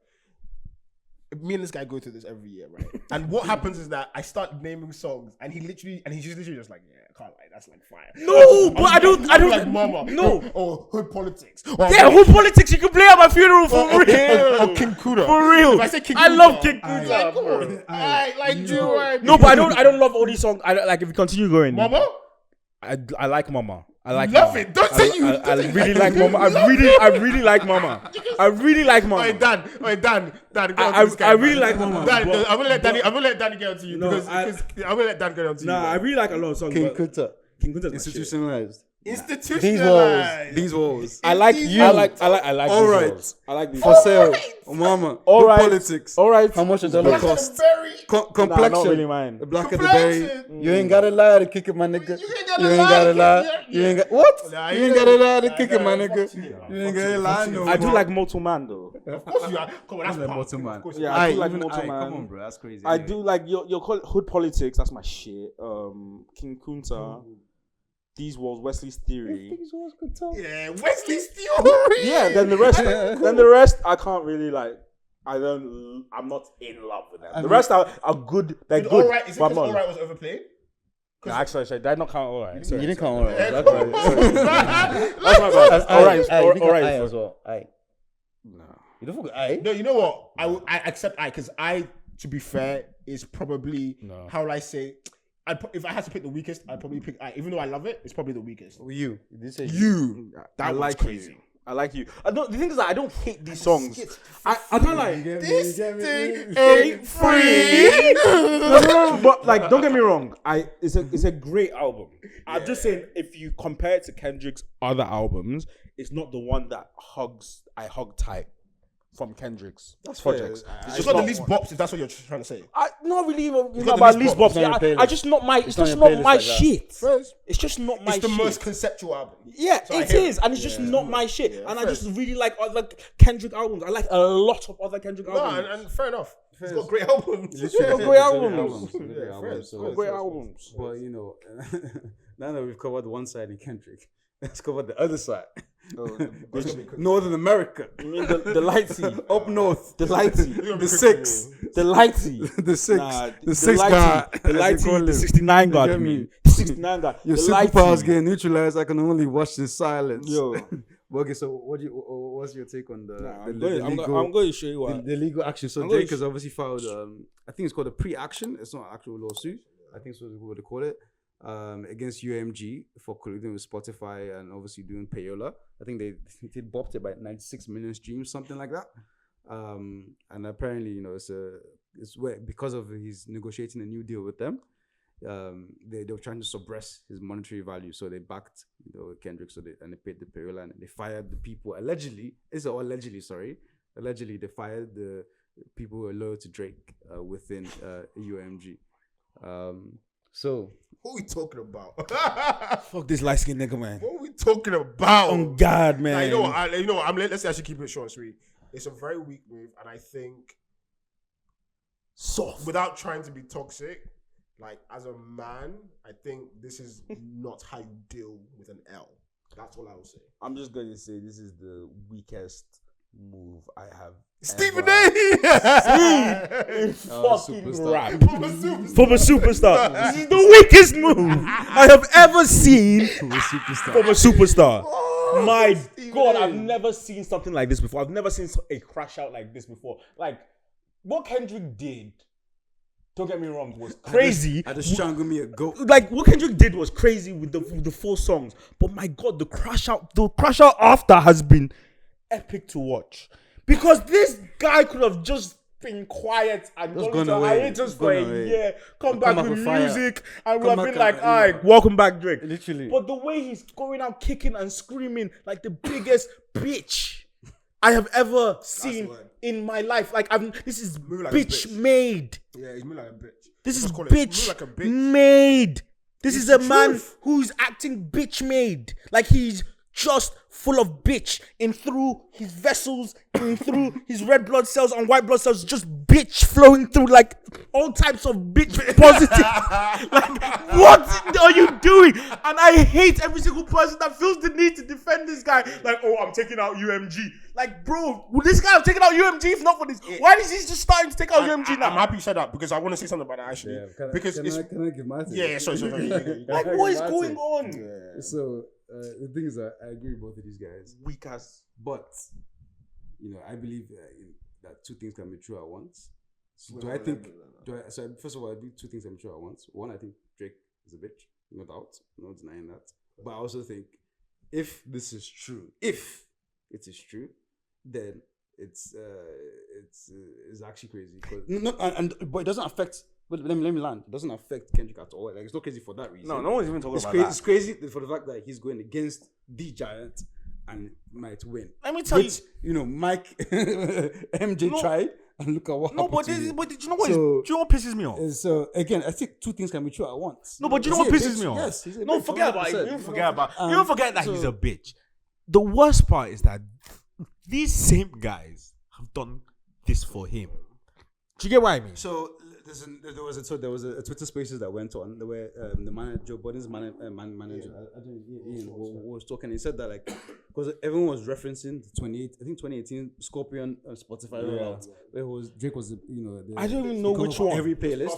Me and this guy go through this every year, right? And what happens is that I start naming songs, and he's literally just like, yeah, I can't lie, that's like fire. No, but I don't like Mama. No. Or Hood Politics. Yeah, who politics you can play at my funeral for real. Or King Kuda. For real. If I say King I Kuda, love King I'm Kuda. like, come on. I like you. Right? No, but I don't love all these songs. I like if you continue going. Mama? I like Mama. I like Love Mama. it. Don't say you. I really like Mama. I really like Mama. I really like Mama. Wait, Dan, get I on to this guy, really man. like Mama. Dan, but- I'm gonna let Danny get on to you No, because I- I'm gonna let Dan get on to you. Nah, I really like a lot of songs. King but Kuta. King Kunta's my shit. Institutionalized. Institutionalized. These walls. I like These you. I like All these right. songs. I like these. For sale. Mama. All Good right. Politics. All right. How much a dollar Black and cost? Berry. Complexion. not really mine. The black of the Complexion. berry. You ain't gotta lie to kick it, my nigga. You ain't You ain't gotta gotta lie. lie. You ain't got what? Nah, You ain't gotta lie to Nah, kick it, my nah, nigga. fuck you. You ain't gotta lie no I do more. like Moto Man though. Of course you are. Come on, that's like pop. Moto Man. Of course Yeah, you are. I do like even Moto Man. Come on, bro, that's crazy. I do like your Hood Politics. That's my shit. King Kunta. These was Wesley's Theory. Yeah, Wesley's theory. Yeah. Then the rest I can't really like. I'm not in love with them. The rest are good. They're Did good. All Right, is it but because I'm All not. Right was overplayed? No, actually, I did not count All Right. You Sorry. didn't count all right. Yeah, That's come right. on. That's my bad. All right. All right. as well. Aye. No. You don't forget aye. No, you know what? I accept I because I, to be fair, is probably how will I say. If I had to pick the weakest, I'd probably pick I. Even though I love it, it's probably the weakest. You did say You. I That was like crazy. you. I like you. The thing is that I don't hate these songs. I can't like This thing ain't free. No, but like, don't get me wrong. It's a great album. I'm just saying, if you compare it to Kendrick's other albums, it's not the one that I hug tight from Kendrick's projects. It's not the least bops, if that's what you're trying to say. Not really even got about the least least bops. bops. I just not my. It's not just your not playlist my like that. shit. First, It's just not my it's the shit. most conceptual album. Yeah, So I it hear is, it. and it's just not my shit. Yeah, and I fair. just really like other Kendrick albums. I like a lot of other Kendrick No, albums. and fair enough. He's got great albums. He's got great albums. So, Great albums. but you know, now that we've covered one side in Kendrick, let's cover the other side. Northern America, I mean the lighty, up north, the lighty, the six, the lighty, the six, Nah, the six lighty, guy, the lighty, the 69 guard. get I me? mean, the 69 guard. Your the superpowers lighty. getting neutralized. I can only watch in silence. Yo, But okay, so what's your take on the I'm legal? going to show you what. The legal action. So I'm going Drake to has obviously filed. I think it's called a pre-action. It's not an actual lawsuit. I think that's what they call it. Against UMG for colluding with Spotify and obviously doing payola. I think they bopped it by 96 million streams, something like that. And apparently, you know, it's where because of his negotiating a new deal with them, they were trying to suppress his monetary value. So they backed Kendrick, and they paid the payola and they fired the people allegedly. It's all allegedly, sorry. Allegedly, they fired the people who were loyal to Drake within UMG. So What are we talking about? Fuck this light skinned nigga, man. What are we talking about? Oh God, man. Nah, you know what? Let's actually keep it short and sweet. It's a very weak move, and I think Soft. without trying to be toxic, like as a man, I think this is not how you deal with an L. That's all I will say. I'm just going to say this is the weakest move I have Stephen ever A. in fucking rap. From a superstar. From a superstar. This is the weakest move I have ever seen from a superstar. Oh, My Stephen God, A. I've never seen something like this before. I've never seen a crash out like this before. Like, what Kendrick did, don't get me wrong, was crazy. I just strangle me a goat. Like, what Kendrick did was crazy with the 4 songs. But my God, the crash out after has been epic to watch. Because this guy could have just been quiet and gone to hiatus for a year, come back with music, and we have been like, all right, welcome back, Drake. Literally. But the way he's going out kicking and screaming like the biggest bitch I have ever seen in my life. Like, this is like bitch bitch. made. Yeah, he's moving like a bitch. This is Move bitch like a bitch. made. This It's is a the man truth. who's acting bitch made. Like, he's just full of bitch in through his vessels, in through his red blood cells and white blood cells, just bitch flowing through, like all types of bitch positive. Like, what are you doing? And I hate every single person that feels the need to defend this guy. Like, oh, I'm taking out UMG. Like, bro, would this guy have taken out UMG if not for this? Why is he just starting to take out UMG now? I'm happy you said that because I want to say something about that actually. Yeah, can I give my take? Yeah, sorry. Like, what is going on? Yeah. So the thing is, I agree with both of these guys. Weak ass. But I believe that two things can be true at once. So so first of all, I believe two things can be true at once. One, I think Drake is a bitch, no doubt, no denying that. But I also think if this is true, if it is true, then it's actually crazy. But it doesn't affect. But let me land. It doesn't affect Kendrick at all. Like, it's not crazy for that reason. No one's even talking about It's crazy for the fact that he's going against the giant and might win. Let me tell you, Mike MJ tried, and look at what happened. But do you know what? Do you know what pisses me off? So again, I think two things can be true at once. No, but do you know what pisses me off? Yes, he's a No, bitch, forget about it. 100%. You forget that he's a bitch. The worst part is that these same guys have done this for him. Do you get what I mean? So there was a Twitter Spaces that went on where the manager, Joe Biden's manager, Ian, was talking. He said that, like, because everyone was referencing the 2018 Scorpion Spotify rollout, where Drake was I don't even know which one. Every playlist,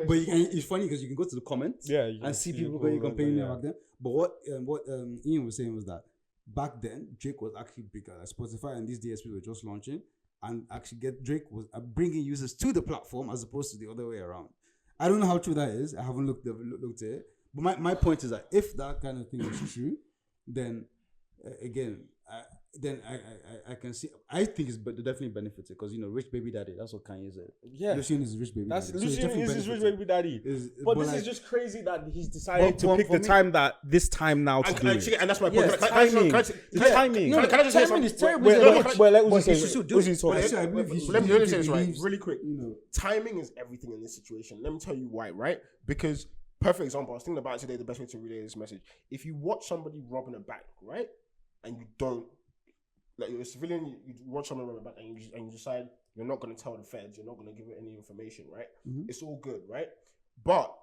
but it's funny because you can go to the comments, and see people going complaining back then. But what Ian was saying was that back then Drake was actually bigger. Like Spotify and these DSPs were just launching. And actually Drake was bringing users to the platform as opposed to the other way around. I don't know how true that is. I haven't looked at it. But my point is that if that kind of thing is true, then I can see. I think it's definitely benefited because rich baby daddy. That's what Kanye said. Yeah, Lucien is rich baby. That's daddy. Lucien is his rich baby daddy. But this is just crazy that he's decided to But pick for the me- time now to do it. And that's my point. Yes, timing. Can I just say something? is terrible. Let But Uzi he say. should do it. Uzi talk. But actually, I believe he should. Let me say this right, believes, really quick. Timing is everything in this situation. Let me tell you why, right? Because, perfect example, I was thinking about it today, the best way to relay this message. If you watch somebody robbing a bank, right? And you don't, like, you're a civilian, you watch someone rob a bank and you decide you're not going to tell the feds, you're not going to give it any information, right? It's all good, right? But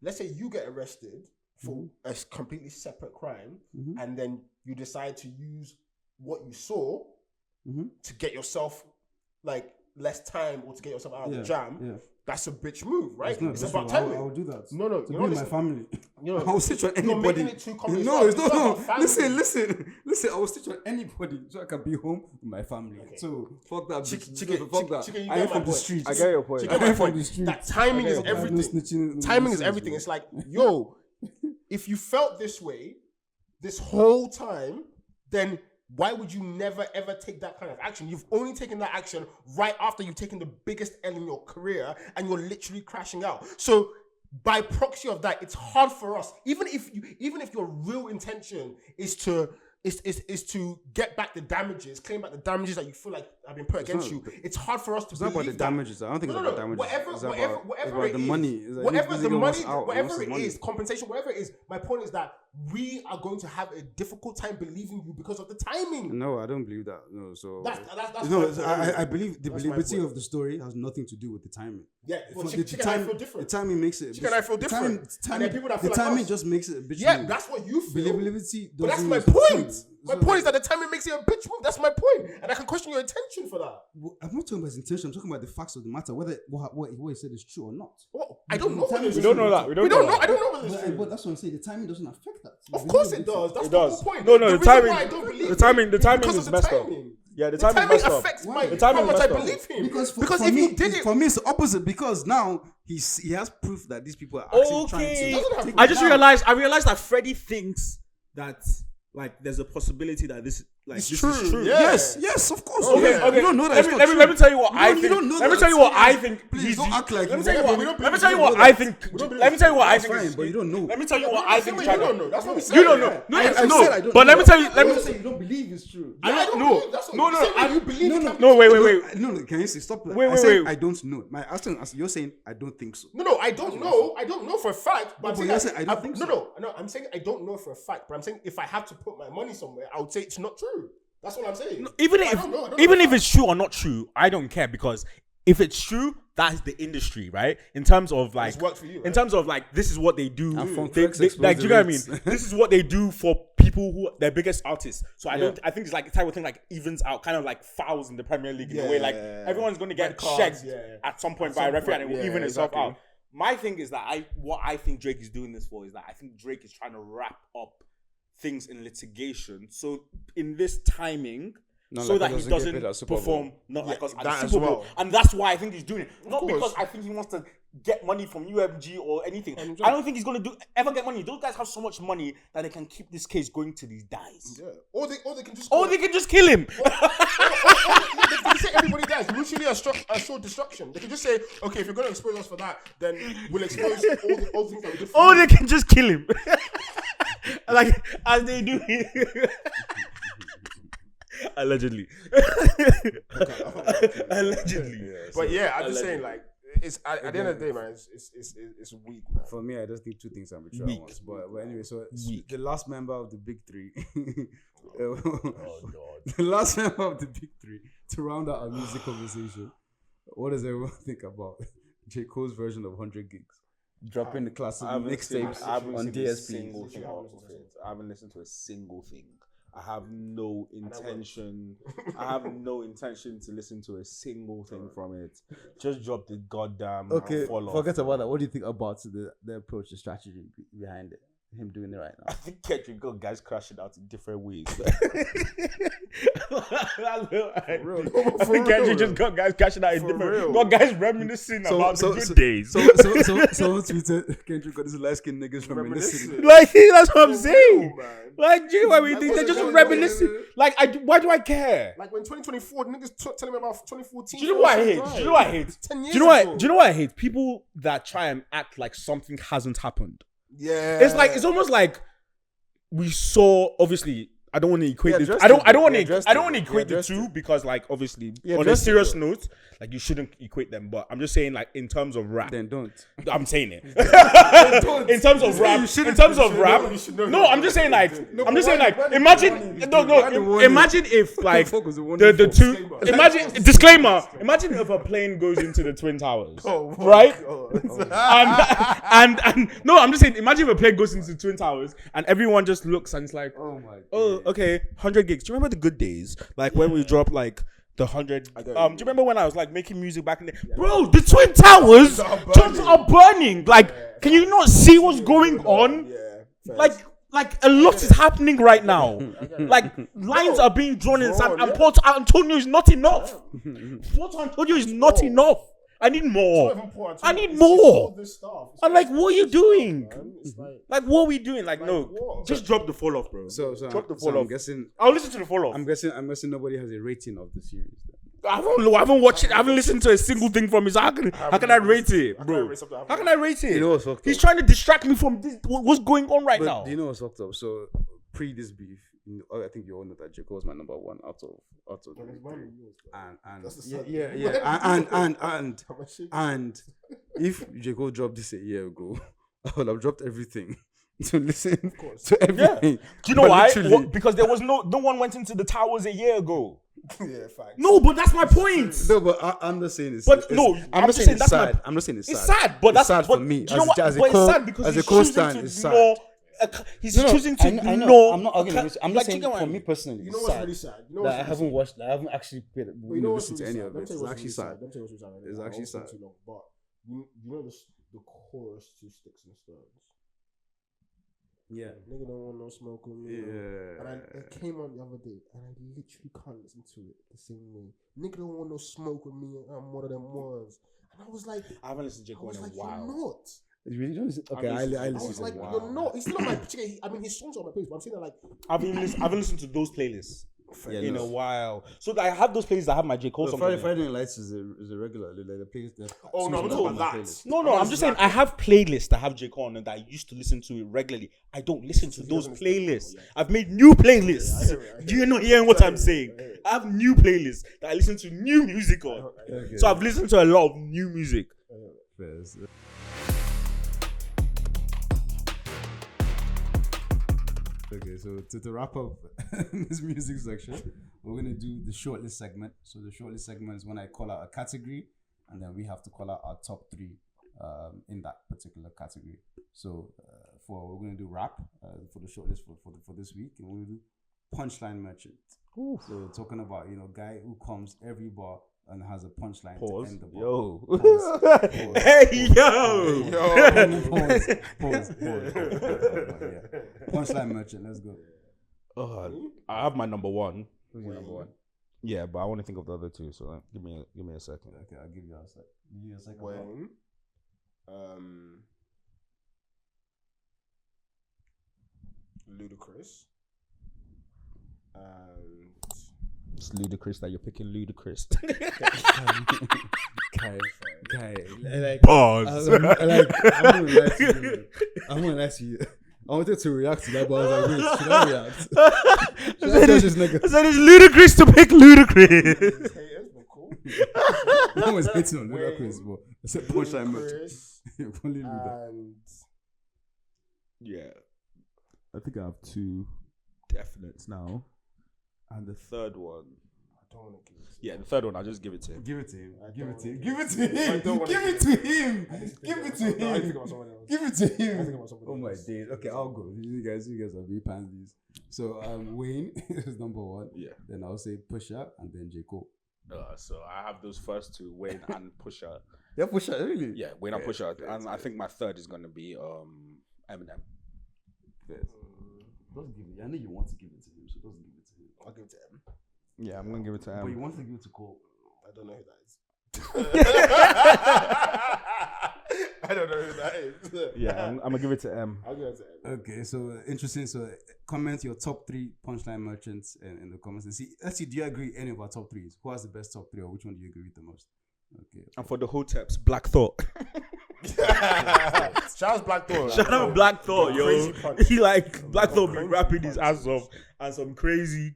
let's say you get arrested for a completely separate crime and then you decide to use what you saw to get yourself, like, less time or to get yourself out of the jam. Yeah. That's a bitch move, right? It's about timing. I will do that. No, to be my family. I will stitch on anybody. You're making it too complex. No. Listen. I will stitch on anybody so I can be home with my family. Okay. So fuck that. Fuck that. I am from the streets. I get your point. I am from the streets. That timing is everything. Timing is everything. It's like, yo, if you felt this way this whole time, then why would you never ever take that kind of action? You've only taken that action right after you've taken the biggest L in your career and you're literally crashing out. So by proxy of that, it's hard for us, even if your real intention is to get back the damages, claim back the damages that you feel like have been put against you. It's hard for us to believe about the damages. I don't think it's about damages. Whatever the money. Whatever the money, whatever it is, compensation, whatever it is. My point is that we are going to have a difficult time believing you because of the timing. No, I don't believe that. No, so That's no, my point. I believe the That's my believability point. of the story has nothing to do with the timing. Yeah, well, The Chicken and I feel different. The timing makes it. Chicken and I feel different. And Timing, then people that the feel like timing us. just makes it a bitch. Yeah, move. that's what you feel. Believability. But that's doesn't my mean it's point. true. My point is that the timing makes it a bitch move. That's my point. And I can question your intention for that. I'm not talking about his intention. I'm talking about the facts of the matter, whether what he said is true or not. Well, I don't know. We don't know that. We don't know. I don't know whether it's But, true. but that's what I'm saying. The timing doesn't affect that. Of course it does. That's It the does. whole point. No, The the reason timing. why I don't believe The timing. him The timing because is of the messed up. timing. Yeah, the The timing timing messed up. affects Why? my The timing how much I messed up. believe him. Because because for if me, he did it, for me, it's the opposite. Because now he has proof that these people are actually trying Okay. to. take I it just down. realized. I realized that Freddie thinks that like there's a possibility that this it's this true. is true. Yeah. Yes, of course. Okay, Yeah. okay. You don't know that. Let me tell you what I You think. don't know Let me that. tell you what I think. Please don't act like Let me you tell you know. what. we don't Let me believe tell you you what know I that. think. We don't believe Let me tell you what I That's think. fine, but you don't know. Let me tell you what I I think. you don't know. That's what we said. You don't know. No, I no. said I don't But know let me that. tell you. Let You me. say you don't believe it's true. I don't No, know. that's what No, you no. said. You believe it. No, wait. No, can you say stop? Wait, I said wait. I don't know. My asking, you're saying I don't think so. No, I don't know. I don't know for a fact. But I'm but saying you're saying I don't think so. No. I'm saying I don't know for a fact. But I'm saying if I have to put my money somewhere, I would say it's not true. That's what I'm saying. Even I if don't know it's true or not true, I don't care because if it's true, that's the industry, right? In terms of like, It's worked for you, in right? terms of like, this is what they do. And Funk They- Flex they- exposed like, do you know what I the mean? rates. This is what they do for people who are their biggest artists. So I think it's like the type of thing like evens out, kind of like fouls in the Premier League in a way. Like everyone's going to get Red cards, checked yeah. at some point At by a some referee point, and it will yeah, even itself exactly. out. My thing is that what I think Drake is doing this for is that I think Drake is trying to wrap up things in litigation. So in this timing, Not so like that us he doesn't get paid doesn't at Super Bowl. perform, not like us at the that as Super Bowl. well. And that's why I think he's doing it. Not course. because I think he wants to get money from UFG or anything. 100%. I don't think he's going to ever get money. Those guys have so much money that they can keep this case going till he dies. Yeah. Or they can just. Or they can just kill him. They can say everybody dies. Mutually assured destruction. They can just say, okay, if you're going to expose us for that, then we'll expose all the things that we did for Or you. they can just kill him. Like, as they do. Allegedly. Allegedly. But yeah, I'm just saying, like, it's at the end of the day, man. It's weak, man. For me, I just think two things are mature at once. But anyway, so the last member of the big three, the last member of the big three to round out our music conversation. What does everyone think about J. Cole's version of 100 gigs? Dropping the classic mixtapes on DSP. I haven't listened to a single thing. I have no intention. I have no intention to listen to a single thing from it. Just drop the goddamn. Okay, fall off. forget about that. What do you think about the approach, the strategy behind it? Him doing it right now. I think Kendrick got guys crashing out in different ways. I think Kendrick just got guys crashing out in different. Got guys reminiscing about the good days. So tweeted Kendrick got his light skinned niggas reminiscing. Like that's what I'm saying. man. Like, do you know what I mean? They're what's just going on? reminiscing. Like, why do I care? Like when 2024, niggas telling me about 2014. Do you know what I hate? Do you know what I hate? 10 years Do you know what? ago. Do you know what I hate? People that try and act like something hasn't happened. Yeah. It's like it's almost like we saw. Obviously, I don't want to equate this. addressed I don't it. want He to. addressed I don't it. want to He equate the addressed two because, like, obviously, He on a addressed it, serious though. note, like you shouldn't equate them. But I'm just saying, like, in terms of rap, Then don't. I'm saying it. In terms of rap, in terms of rap, no, I'm just saying like, I'm just saying like, imagine, imagine if like the two, imagine disclaimer, imagine if a plane goes into the Twin Towers, right? And no, I'm just saying, imagine if a plane goes into the Twin Towers and everyone just looks and it's like, oh, okay, 100 gigs. Do you remember the good days, like when we dropped like the 100? Do you remember when I was like making music back in the bro? The Twin Towers are burning. Like, can you not see what's going on? Yeah. Like a lot is happening right now. Like lines are being drawn in sand, and Port Antonio is not enough. Port Antonio is not enough. I need more. I need more. I'm like, what are you doing? Like, what are we doing? Like, no, just drop the fall off, bro. So drop the so fall I'm off. guessing. I'll listen to the fall off. I'm guessing nobody has a rating of the series. Then. I haven't watched it. I haven't listened to a single thing from it. So how can I rate it, bro? How can I rate it? You know what's fucked He's up? trying to distract me from this. What's going on right But now? do you know what's fucked up? So pre this beef, I think you all know that J. Cole was my number one out of the three. And if J. Cole dropped this a year ago, I would have dropped everything to listen Of course. to everything. Do you know But why? literally- Because there was no one went into the towers a year ago. Yeah, facts. No, but that's my point. No, but I'm not saying it's. But it's- no, I'm I'm not just saying saying it's that's my- sad. I'm not saying it's It's sad. sad, but It's that's sad but for me. Do you know what? As a But it's co, sad because as a he's choosing co-stan, to it's sad. ignore. He's choosing to I know. ignore. I'm not arguing. with you. I'm like, just saying you get what I for me mean? personally, You know it's what's sad really sad? You know that what's I really haven't sad? watched. I haven't actually paid. But you know what's listen to really any sad? of Let me it. tell It's you what's actually really sad. Let me tell you what's really sad. It's I actually won't take sad. too long, but you know the chorus to Sticks and Stones. Yeah. Nigga don't want no smoke with me. Yeah. And it came on the other day, and I literally can't listen to it the same way. Nigga don't want no smoke with me. I'm one of them ones. And I was like, I haven't listened to J. I Cole was in a like, while. you're not. You really don't listen? Okay, I I listen was to like, it. you're not. He's still on my. I mean, his songs are on my playlist, but I'm saying that like, I haven't listened to those playlists Yeah, in no. a while. So I have those playlists that have my J. Cole songs. on there. Friday Night Lights is a regular. Like the place that. oh no, I'm songs talking on my about that. playlist. No, I'm just saying I have playlists that have J. Cole on it that I used to listen to it regularly. I don't listen to those playlists. I've made new playlists. I hear it. Do you not hearing what I'm saying? I have new playlists that I listen to new music on. Okay. So I've listened to a lot of new music. Fairs. Okay, so to wrap up this music section, we're gonna do the shortlist segment. So the shortlist segment is when I call out a category, and then we have to call out our top three in that particular category. So we're gonna do rap for the shortlist for this week, and we're gonna do punchline merchant. So talking about guy who comes every bar and has a punchline to end the bar. Yo. Pause. Hey yo! Pause. Yeah. Punchline merchant. Let's go. I have my number one. Who's your number one? Yeah, but I want to think of the other two. So give me a second. Okay, I'll give you a sec. Give you a second. Wayne, Ludacris, and It's ludicrous that you're picking ludicrous. Guy. Like, Pause. I'm gonna lie to you. I wanted to react to that, but I was like, wait, should I react? Should I judge this nigga? I said it's ludicrous to pick ludicrous. haters, but cool. No one's hating on Ludacris, but I said punchline merchant. Ludacris, You can leave with that. and Yeah, I think I have two definites now, and the third one. I don't want to give it. Yeah, the third one I'll just give it to him. Give it to him. Give it to him. I Give it to him. don't wanna Give it to him. Give it to I think him. about someone else. Give it to I think him. about somebody Oh my else. days. Okay, I'll go. You guys are very pansies. So Wayne is number one. Yeah. Then I'll say Pusha and then J. Cole. So I have those first two, Wayne and Pusha. Yeah, Pusha, really? Yeah, Wayne and Fair, Pusha, fair, and I fair. think my third is gonna be Eminem. Yes. Don't give it. I know you want to give it to him, so don't give it to him. I'll give it to him. Yeah, I'm gonna give it to But you him. want to give it to Cole. I don't know who that is. I don't know who that is. Yeah, I'm gonna give it to M. I'll give it to him. Okay, so interesting. So comment your top three punchline merchants in the comments and see. Let's see. Do you agree any of our top threes? Who has the best top three, or which one do you agree with the most? Okay. And for the hoteps, Black Thought. Shout out Black Thought. Shout out Black Thought, yo. Crazy punch. He like Black Thought be Crazy rapping his punch. ass off and some crazy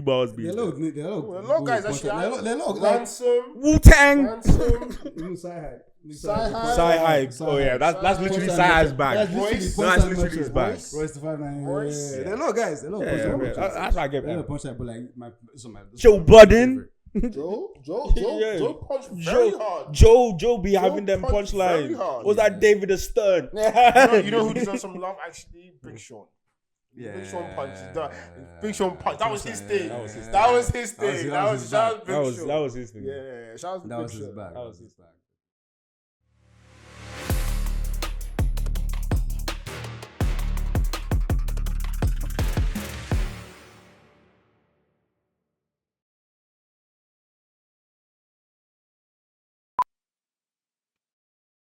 bars be. There are a lot lot of guys actually. There are a lot like Ransom. Wu Tang. Ransom. Sci-Hi. Sci-Hi. Oh yeah, that's literally Sci-Hi's bag. Voice. That's literally his bag. Royce the 5'9". Voice. There are a lot of guys. There are a lot of Yeah, punchline yeah, merchants. that's why I give There are a lot him. of punchline, but like Joe Budden. Joe Yeah. punched very hard. Joe be having them punched very punchlines. hard. Was that David Stern? You know who deserves some love? Actually, Big Sean. Yeah. Big Sean punch. Big Sean punch. That was his thing. That was his That was thing. his thing. That was his Shout out bag. Big Sean. That was his thing. Yeah. Shout out That Big was his Sean. bag. That was his bag.